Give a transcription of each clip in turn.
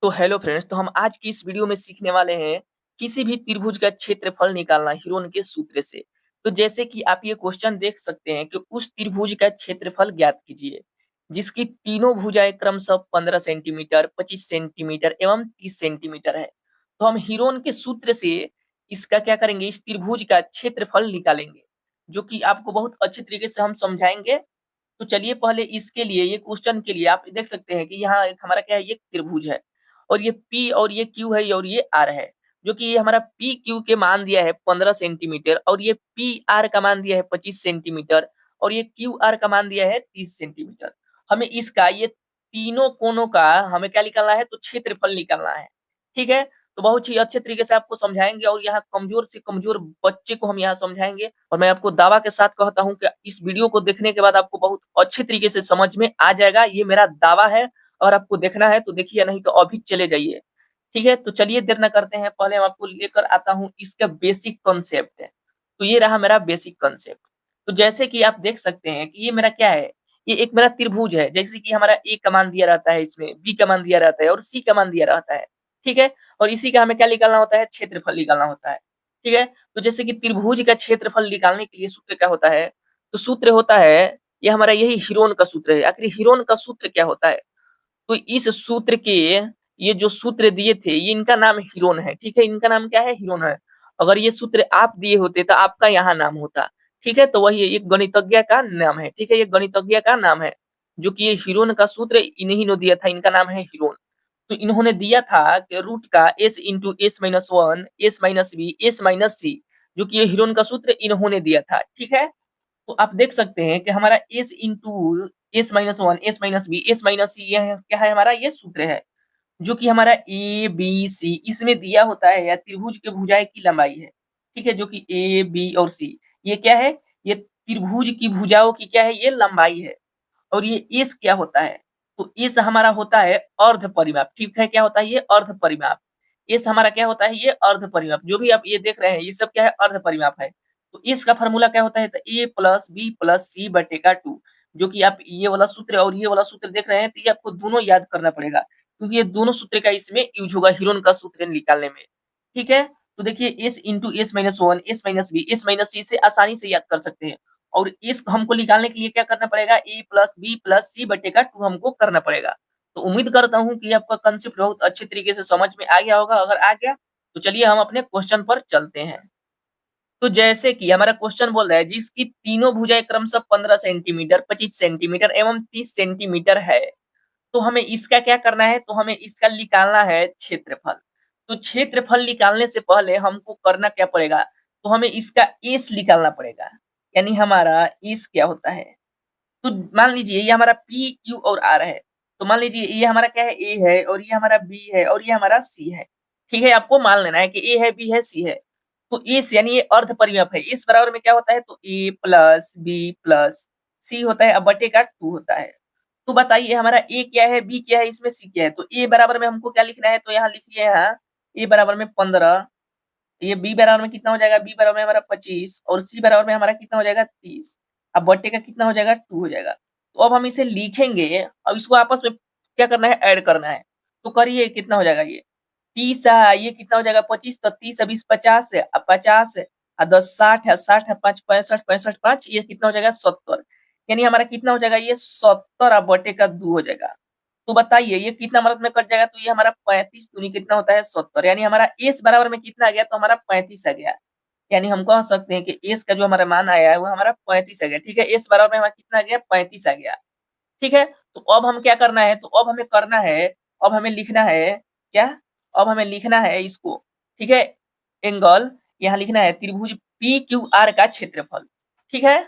तो hello friends, तो हम आज की इस वीडियो में सीखने वाले हैं किसी भी त्रिभुज का क्षेत्रफल निकालना हीरोन के सूत्र से। तो जैसे कि आप ये क्वेश्चन देख सकते हैं कि उस त्रिभुज का क्षेत्रफल ज्ञात कीजिए जिसकी तीनों भुजाएं क्रमशः 15 सेंटीमीटर, 25 सेंटीमीटर एवं 30 सेंटीमीटर है। तो हम हीरोन के सूत्र से इसका क्या करेंगे, इस त्रिभुज का क्षेत्रफल निकालेंगे, जो कि आपको बहुत अच्छे तरीके से हम समझाएंगे। तो चलिए पहले इसके लिए, ये क्वेश्चन के लिए आप देख सकते हैं कि यहाँ एक हमारा क्या है, ये त्रिभुज है और ये P और ये Q है और ये R है, जो कि ये हमारा पी क्यू के मान दिया है 15 सेंटीमीटर और ये पी आर का मान दिया है 25 सेंटीमीटर और ये क्यू आर का मान दिया है 30 सेंटीमीटर। हमें इसका ये तीनों कोनों का हमें क्या निकालना है, तो क्षेत्रफल निकालना है। ठीक है, तो बहुत ही अच्छे तरीके से आपको समझाएंगे और यहाँ कमजोर से कमजोर बच्चे को हम यहाँ समझाएंगे। और मैं आपको दावा के साथ कहता हूँ कि इस वीडियो को देखने के बाद आपको बहुत अच्छे तरीके से समझ में आ जाएगा, ये मेरा दावा है। और आपको देखना है तो देखिए, नहीं तो अभी चले जाइए। ठीक है, तो चलिए देर न करते हैं, पहले मैं आपको लेकर आता हूँ इसका बेसिक कॉन्सेप्ट है। तो ये रहा मेरा बेसिक कॉन्सेप्ट। तो जैसे कि आप देख सकते हैं कि ये मेरा क्या है, ये एक मेरा त्रिभुज है। जैसे कि हमारा ए का मान दिया रहता है, इसमें बी का मान दिया रहता है और सी का मान दिया रहता है। ठीक है, और इसी का हमें क्या निकालना होता है, क्षेत्रफल निकालना होता है। ठीक है, तो जैसे कि त्रिभुज का क्षेत्रफल निकालने के लिए सूत्र क्या होता है, तो सूत्र होता है, ये हमारा यही हीरोन का सूत्र है। आखिर हीरोन का सूत्र क्या होता है, तो इस सूत्र के, ये जो सूत्र दिए थे, ये इनका नाम हीरोन है। ठीक है, इनका नाम क्या है, हीरोन है। अगर ये सूत्र आप दिए होते तो आपका यहाँ नाम होता। ठीक है, तो वही एक गणितज्ञ का नाम है। ठीक है, ये गणितज्ञ का नाम है, जो कि ये हीरोन का सूत्र इन्हीं ने दिया था, इनका नाम है हीरोन। तो इन्होंने दिया था कि रूट का S into S minus one, S minus B, S minus C, जो कि ये हीरोन का सूत्र इन्होंने दिया था। ठीक है, तो आप देख सकते हैं कि हमारा S into S minus one, S minus B, S minus C, यह क्या है, हमारा ये सूत्र है, जो कि हमारा ए बी सी इसमें दिया होता है, या त्रिभुज के भुजाएं की लंबाई है। ठीक है, जो कि ए बी और सी, ये क्या है, ये त्रिभुज की भुजाओं की क्या है, ये लंबाई है। और ये एस क्या होता है, तो एस हमारा होता है अर्ध परिमाप। ठीक है, क्या होता है, ये अर्ध परिमाप। एस हमारा क्या होता है, ये अर्ध परिमाप। जो भी आप ये देख रहे हैं, ये सब क्या है, अर्ध परिमाप है। तो एस का फॉर्मूला क्या होता है, तो A plus B plus C बटेगा टू। जो कि आप ये वाला सूत्र और ये वाला सूत्र देख रहे हैं, तो ये आपको दोनों याद करना पड़ेगा, क्योंकि ये दोनों सूत्र का इसमें यूज होगा हीरोन का सूत्र निकालने में। ठीक है, तो देखिए S into S minus one, S minus B, S minus C से आसानी से याद कर सकते हैं। और इस हमको निकालने के लिए क्या करना पड़ेगा, A plus B plus C बटेगा टू हमको करना पड़ेगा। तो उम्मीद करता हूँ कि आपका कंसेप्ट बहुत अच्छे तरीके से समझ में आ गया होगा। अगर आ गया तो चलिए हम अपने क्वेश्चन पर चलते हैं। तो जैसे कि हमारा क्वेश्चन बोल रहा है, जिसकी तीनों भुजाएं क्रमशः 15 सेंटीमीटर, 25 सेंटीमीटर एवं 30 सेंटीमीटर है, तो हमें इसका क्या करना है, तो हमें इसका निकालना है क्षेत्रफल। तो क्षेत्रफल निकालने से पहले हमको करना क्या पड़ेगा, तो हमें इसका एस निकालना पड़ेगा। यानी हमारा एस क्या होता है, तो मान लीजिए ये हमारा पी क्यू और आर है। तो मान लीजिए ये हमारा क्या है, ए है और ये हमारा बी है और ये हमारा सी है। ठीक है, आपको मान लेना है कि ए है, बी है, सी है। तो इस यानी ये अर्ध परिमाप है। इस बराबर में क्या होता है, तो ए प्लस बी प्लस सी होता है, अब बटे का टू होता है। तो बताइए हमारा ए क्या है, बी क्या है, इसमें सी क्या है। तो ए बराबर में हमको क्या लिखना है, तो यहाँ लिखिए, यहाँ ए बराबर में 15, ये बी बराबर में कितना हो जाएगा, बी बराबर में हमारा 25 और सी बराबर में हमारा कितना हो जाएगा, 30। अब बट्टे का कितना हो जाएगा, 2 हो जाएगा। तो अब हम इसे लिखेंगे, अब इसको आपस में क्या करना है, ऐड करना है। तो करिए कितना हो जाएगा, ये 30 है, ये कितना हो जाएगा 25, तो 30 20 50 है, अब 50 है, 10 60 है, 60 है, 5 65 65 5, ये कितना हो जाएगा 70। यानी हमारा कितना हो जाएगा, ये 70 अब बटे का 2 हो जाएगा। तो बताइए ये कितना मदद में कट जाएगा, तो ये हमारा 35 दूनी कितना होता है 70। यानी हमारा एस बराबर में कितना आ गया, तो हमारा 35 आ गया। यानी हम कह सकते हैं कि एस का जो हमारा मान आया है वो हमारा 35 आ गया। ठीक है, एस बराबर में हमारा कितना आ गया, 35 आ गया। ठीक है, तो अब हम क्या करना है, तो अब हमें करना है, अब हमें लिखना है क्या, अब हमें लिखना है इसको। ठीक है, एंगल यहाँ लिखना है त्रिभुज पी क्यू आर का क्षेत्रफल। ठीक है,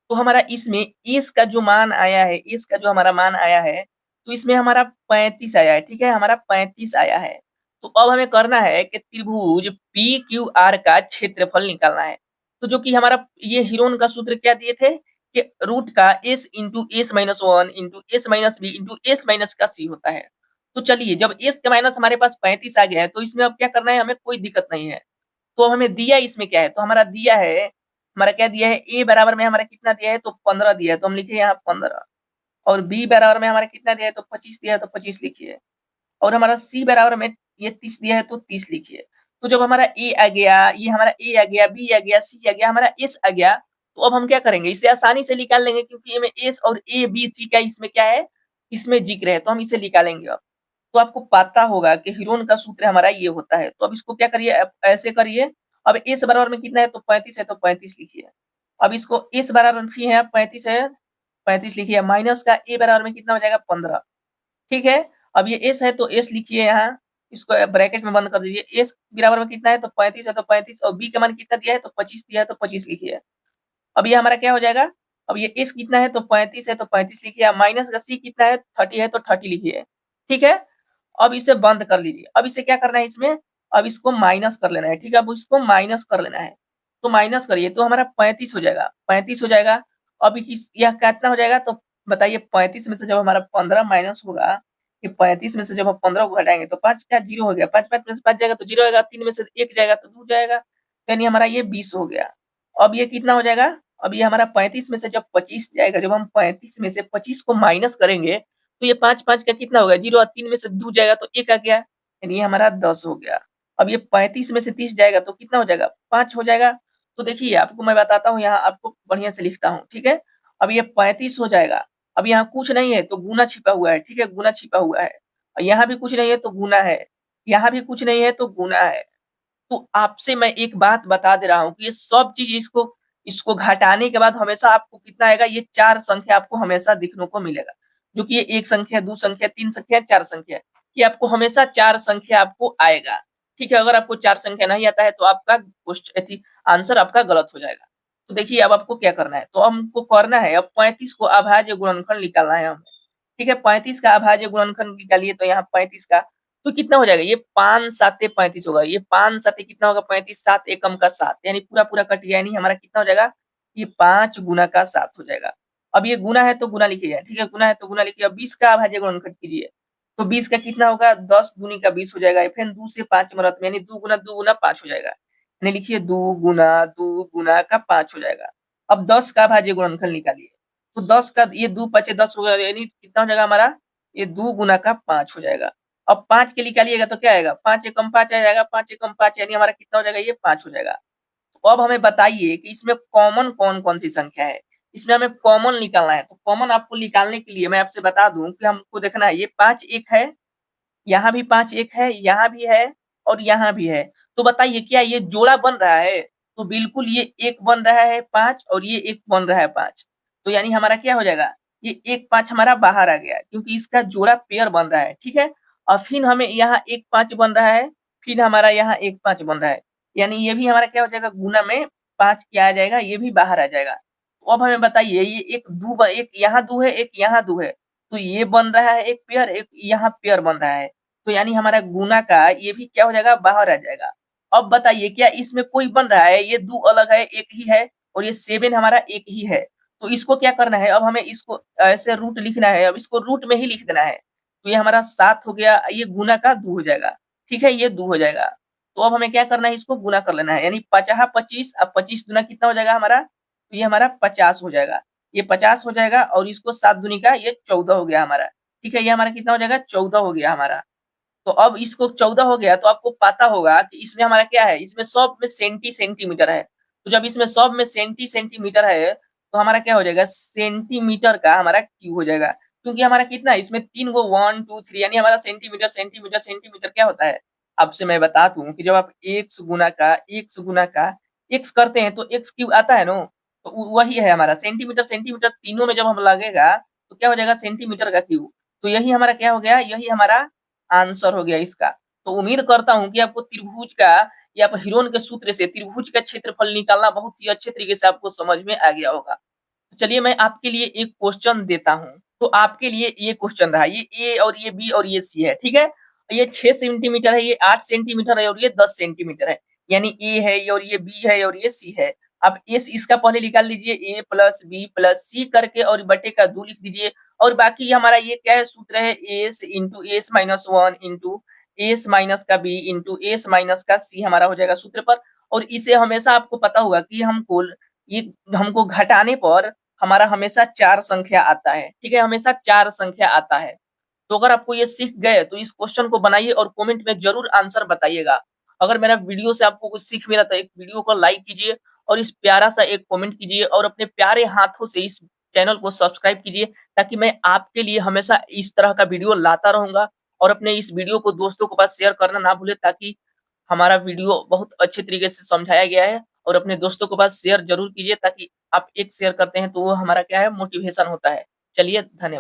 तो हमारा इसमें इस का जो मान आया है, इस का जो हमारा मान आया है, तो इसमें हमारा 35 आया है। ठीक है, हमारा 35 आया है। तो अब हमें करना है कि त्रिभुज पी क्यू आर का क्षेत्रफल निकालना है। तो जो कि हमारा ये हीरोन का सूत्र क्या दिए थे, कि रूट का S into S minus one into S minus B into S minus का सी होता है। तो चलिए, जब एस का माइनस हमारे पास 35 आ गया है, तो इसमें अब क्या करना है, हमें कोई दिक्कत नहीं है। तो हमें दिया इसमें क्या है, तो हमारा दिया है, हमारा क्या दिया है, ए बराबर में हमारा कितना दिया है, तो 15 दिया है, तो हम लिखे यहाँ 15। और बी बराबर में हमारा कितना दिया है, तो 25 दिया है, तो 25 लिखिए। और हमारा सी बराबर में ये 30 दिया है तो 30 लिखिए। तो जब हमारा ए आ गया, ये हमारा ए आ गया, बी आ गया, सी आ गया, हमारा एस आ गया, तो अब हम क्या करेंगे, इसे आसानी से निकाल लेंगे क्योंकि इसमें एस और ए बी सी का इसमें क्या है, इसमें जिक्र है, तो हम इसे निकालेंगे अब। तो आपको पता होगा कि हीरोन का सूत्र हमारा ये होता है। तो अब इसको क्या करिए, ऐसे करिए। अब एस बराबर में कितना है, तो 35 है, तो 35 लिखिए। अब इसको एस बराबर में है 35 है, 35 लिखिए, माइनस का ए बराबर में कितना हो जाएगा 15। ठीक है। अब ये एस है तो एस लिखिए यहाँ, इसको ब्रैकेट में बंद कर दीजिए। एस बराबर में कितना है, तो 35 है, तो 35, और बी का मान कितना दिया है, तो 25 दिया है, तो 25 लिखिए। अब ये हमारा क्या हो जाएगा, अब ये एस कितना है, तो 35 है, तो 35 लिखिए, माइनस का सी कितना है, 30 है, तो 30 लिखिए। ठीक है। अब इसे बंद कर लीजिए। अब इसे क्या करना है इसमें, अब इसको माइनस कर लेना है। ठीक है, अब इसको माइनस कर लेना है, तो माइनस करिए तो हमारा 35 हो जाएगा, 35 हो जाएगा। अब यह कितना हो जाएगा, तो बताइए 35 में से जब हमारा 15 माइनस होगा, कि 35 में से जब हम 15 को घटाएंगे तो 5 क्या 0 हो गया, 5 5 में से 5 जाएगा तो 0 आएगा, 3 में से 1 जाएगा तो 2 जाएगा, यानी हमारा ये 20 हो गया। अब ये कितना हो जाएगा, अब ये हमारा 35 में से जब 25 जाएगा, जब हम 35 में से 25 को माइनस करेंगे तो ये 5 5 का कितना होगा 0, और 3 में से 2 जाएगा तो 1 आ गया, यानी ये हमारा 10 हो गया। अब ये 35 में से 30 जाएगा तो कितना हो जाएगा, 5 हो जाएगा। तो देखिए आपको मैं बताता हूँ, यहाँ आपको बढ़िया से लिखता हूँ। ठीक है। अब ये 35 हो जाएगा। अब यहाँ कुछ नहीं है तो गुना छिपा हुआ है। ठीक है, गुना छिपा हुआ है। और यहाँ भी कुछ नहीं है तो गुना है, यहाँ भी कुछ नहीं है तो गुना है। तो आपसे मैं एक बात बता दे रहा हूँ कि ये सब चीज इसको इसको घटाने के बाद हमेशा आपको कितना आएगा, ये 4 संख्या आपको हमेशा दिखने को मिलेगा, जो कि ये 1 संख्या, 2 संख्या, 3 संख्या, 4 संख्या, ये आपको हमेशा 4 संख्या आपको आएगा। ठीक है, अगर आपको 4 संख्या नहीं आता है तो आपका क्वेश्चन आंसर आपका गलत हो जाएगा। तो देखिए अब आपको क्या करना है, तो हमको करना है अब 35 को अभाज्य गुणनखंड निकालना है हमें। ठीक है, 35 का अभाज्य गुणनखंड निकालिए, तो यहाँ 35 का तो कितना हो जाएगा, ये 5 साते 35 होगा, ये 5 साते कितना होगा 35, 7 एकम का 7, यानी पूरा पूरा कट गया, यानी हमारा कितना हो जाएगा, ये 5 गुना का 7 हो जाएगा। अब ये गुना है तो गुना लिखिए। ठीक है, गुना है तो गुना लिखिए। अब 20 का अभाज्य गुणनखंड कीजिए, तो 20 का कितना होगा, 10 दूनी का 20 हो जाएगा, फिर 2 से 5 मरत में, यानी 2 गुना 5 हो जाएगा, यानी लिखिए 2 गुना का 5 हो जाएगा। अब 10 का अभाज्य गुणनखंड निकालिए, तो 10 का ये 2 5 10 हो गया, यानी कितना हो जाएगा हमारा, ये 2 गुना का 5 हो जाएगा। अब 5 के निकालिएगा तो क्या आएगा, 5 एकम 5 आ जाएगा, 5 एकम 5 यानी हमारा कितना हो जाएगा, ये 5 हो जाएगा। तो अब हमें बताइए कि इसमें कॉमन कौन कौन सी संख्या है, इसमें हमें कॉमन निकालना है। तो कॉमन आपको निकालने के लिए मैं आपसे बता दूं कि हमको देखना है, ये 5 एक है, यहाँ भी 5 एक है, यहाँ भी है, और यहाँ भी है। तो बताइए क्या ये जोड़ा बन रहा है, तो बिल्कुल ये एक बन रहा है 5, और ये एक बन रहा है 5। तो यानी हमारा क्या हो जाएगा, ये 1 5 हमारा बाहर आ गया क्योंकि इसका जोड़ा पेयर बन रहा है। ठीक है। और फिर हमें यहाँ 1 5 बन रहा है, फिर हमारा यहाँ 1 5 बन रहा है, यानी ये भी हमारा क्या हो जाएगा, गुना में 5 क्या आ जाएगा, ये भी बाहर आ जाएगा। तो अब हमें बताइए, ये एक यहाँ 2 है, एक यहाँ 2 है, तो ये बन रहा है एक पेयर, एक यहाँ पेयर बन रहा है, तो यानी हमारा गुना का ये भी क्या हो जाएगा, बाहर आ जाएगा। अब बताइए क्या इसमें कोई बन रहा है, ये 2 अलग है, एक ही है, और ये 7 हमारा एक ही है। तो इसको क्या करना है, अब हमें इसको ऐसे रूट लिखना है, अब इसको रूट में ही लिख देना है। तो ये हमारा 7 हो गया, ये गुना का 2 हो जाएगा। ठीक है, ये 2 हो जाएगा। तो अब हमें क्या करना है, इसको गुना कर लेना है, यानी 50 25, अब 25 गुना कितना हो जाएगा हमारा, तो ये हमारा 50 हो जाएगा, ये 50 हो जाएगा, और इसको 7 दूनी का ये 14 हो गया हमारा। ठीक है, ये हमारा कितना हो जाएगा, 14 हो गया हमारा। तो अब इसको 14 हो गया, तो आपको पता होगा कि इसमें हमारा क्या है, इसमें सब में सेंटीमीटर है। तो जब इसमें सब में सेंटीमीटर है, तो हमारा क्या हो जाएगा, सेंटीमीटर का हमारा क्यू हो जाएगा, क्योंकि हमारा कितना है, इसमें 3 गो 1 2 3, यानी हमारा सेंटीमीटर सेंटीमीटर सेंटीमीटर क्या होता है। आपसे मैं बता दूं कि जब आप एक्स गुना का एक्स करते हैं तो एक्स क्यू आता है ना, तो वही है हमारा सेंटीमीटर सेंटीमीटर, तीनों में जब हम लगेगा तो क्या हो जाएगा, सेंटीमीटर का क्यू। तो यही हमारा क्या हो गया, यही हमारा आंसर हो गया इसका। तो उम्मीद करता हूं कि आपको त्रिभुज का या आप हीरोन के सूत्र से त्रिभुज का क्षेत्रफल निकालना बहुत ही अच्छे तरीके से आपको समझ में आ गया होगा। तो चलिए मैं आपके लिए एक क्वेश्चन देता हूं। तो आपके लिए ये क्वेश्चन रहा, ये ए और ये बी और ये सी है। ठीक है, ये 6 सेंटीमीटर है, ये 8 सेंटीमीटर है, और ये 10 सेंटीमीटर है, यानी ए है और ये बी है और ये सी है। अब एस इसका पहले निकाल लीजिए, ए प्लस बी प्लस सी करके, और बटे का 2 लिख दीजिए। और बाकी हमारा ये क्या है, सूत्र है S into S minus 1 into S minus का बी इंटू एस माइनस का सी हमारा हो जाएगा सूत्र पर। और इसे हमेशा आपको पता होगा कि ये हमको घटाने पर हमारा हमेशा 4 संख्या आता है। ठीक है, हमेशा 4 संख्या आता है। तो अगर आपको ये सीख गए तो इस क्वेश्चन को बनाइए और कमेंट में ज़रूर आंसर बताइएगा। अगर मेरा वीडियो से आपको कुछ सीख मिला तो एक वीडियो को लाइक कीजिए और इस प्यारा-सा एक कमेंट कीजिए और अपने प्यारे हाथों से इस चैनल को सब्सक्राइब कीजिए ताकि मैं आपके लिए हमेशा इस तरह का वीडियो लाता रहूँगा और अपने इस वीडियो को दोस्तों के पास शेयर करना ना भूलें ताकि हमारा वीडियो बहुत अच्छे तरीके से समझाया गया है और अपने दोस्तों के पास शेयर ज़रूर कीजिए ताकि आप एक शेयर करते हैं तो वो हमारा क्या है मोटिवेशन होता है। चलिए धन्यवाद।